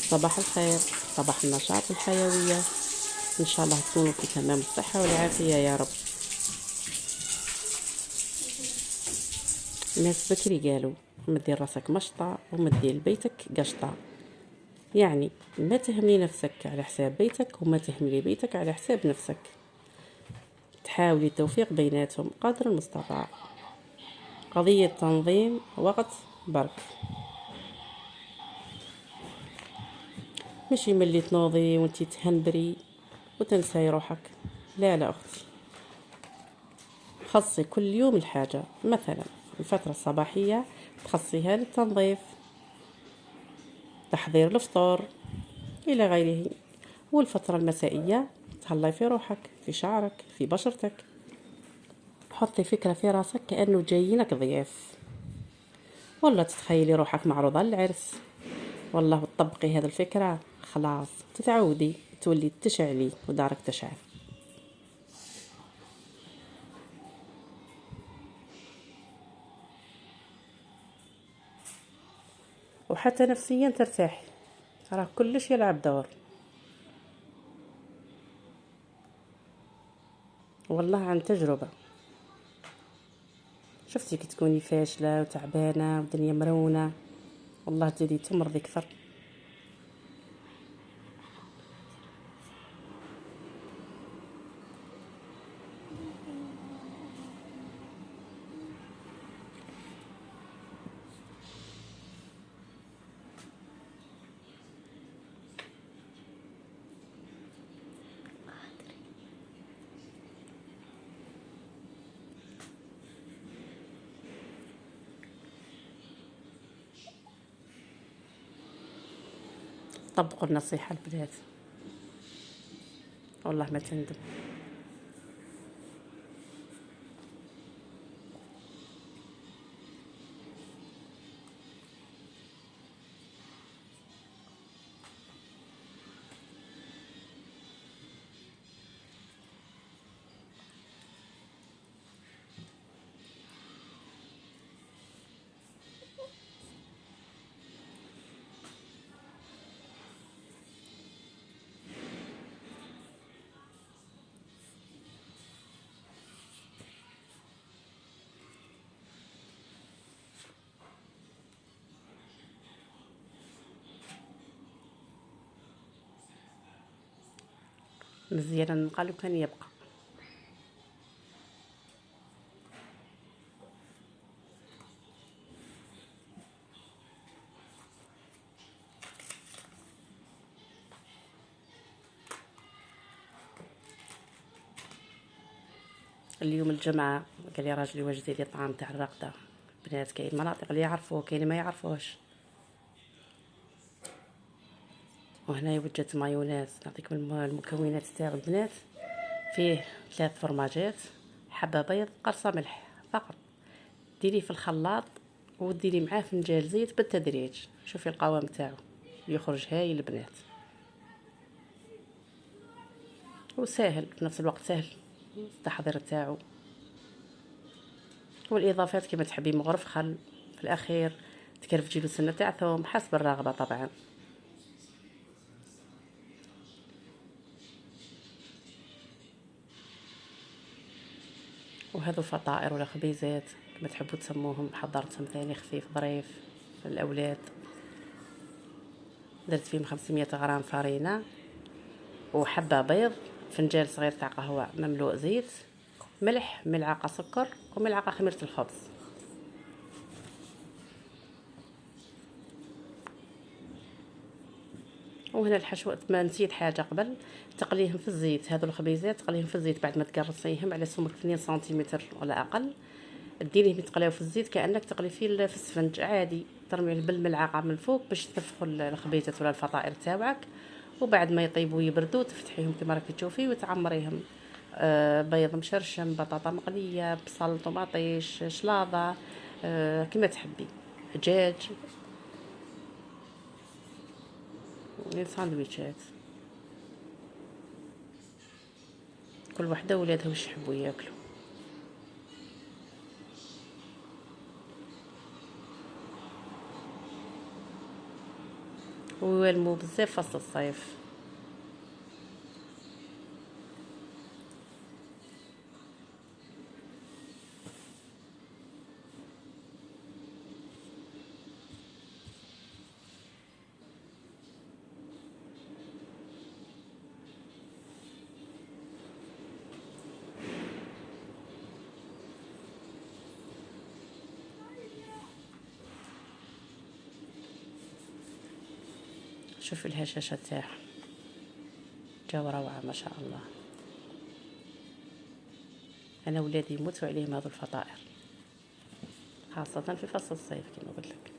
صباح الخير، صباح النشاط والحيوية. إن شاء الله تكونوا في تمام الصحة والعافية يا رب. الناس بكري قالوا ما دير راسك مشطة وما دير بيتك قشطة، يعني ما تهملي نفسك على حساب بيتك وما تهملي بيتك على حساب نفسك، تحاولي التوفيق بيناتهم قدر المستطاع. قضية تنظيم وقت برك، ماشي ملي تنوضي وانتي تهنبري وتنساي روحك. لا لا اختي، خصي كل يوم الحاجة، مثلا الفترة الصباحية تخصيها للتنظيف، تحضير الفطور إلى غيره، والفترة المسائية تهلاي في روحك، في شعرك، في بشرتك. حطي فكرة في راسك كأنه جايينك ضياف، ولا تتخيلي روحك معروضة للعرس، والله تطبقي هذه الفكرة خلاص تتعودي تولي تشعلي ودارك تشعل. وحتى نفسيا ترتاحي، راه كلش يلعب دور. والله عن تجربة، شفتي كي تكوني فاشلة وتعبانة والدنيا مرونة، والله تزيدي تمرضي أكثر. طبقوا النصيحة البنات، والله ما تندم. مزيان النقال كان يبقى. اليوم الجمعة قال لي راجلي واش ديري طعام تاع الرقدة. بنات كاين مناطق اللي يعرفوه كاين ما يعرفوهش، وهنا وجدت مايونيز نعطيكم المكونات تاعو البنات. فيه 3 فرماجات، حبة بيض، قرصة ملح فقط. ديريه في الخلاط وديري معاه فنجان زيت بالتدريج، شوفي القوام تاعو يخرج هايل البنات، وسهل في نفس الوقت، سهل التحضير تاعو. والاضافات كما تحبي، مغرف خل في الاخير، تكرفتي له سنه تاع ثوم حسب الرغبه طبعا. وهذو فطائر ولا خبيزات كما تحبوا تسموهم، حضرتهم ثاني خفيف ظريف للاولاد. درت فيهم 500 غرام فرينه، وحبه بيض، فنجان صغير تاع قهوه مملوء زيت، ملح، ملعقه سكر، وملعقه خميره الخبز. وهنا الحشو ما نسيت حاجه قبل، تقليهم في الزيت، هذو الخبيزات تقليهم في الزيت بعد ما تقرصيهم على سمك 2 سنتيمتر ولا اقل. ديريهم يتقلاو في الزيت كانك تقلي في السفنج عادي، ترمي بالملعقه من فوق باش تنفخوا الخبيزات ولا الفطائر تاعك. وبعد ما يطيبوا ويبردوا تفتحيهم كما راكي تشوفي وتعمريهم. بيض مشرشم، بطاطا مقليه، بصل، طماطيش، شلاضه، كما تحبي، دجاج، ساندويتشات. كل وحده ولادها واش يحبوا ياكلوا. ويوالمو بزاف فصل الصيف. شوفي الهشاشه تاعها جاو روعه ما شاء الله. انا ولادي يموتوا عليهم هذو الفطائر، خاصه في فصل الصيف كما قلت لك.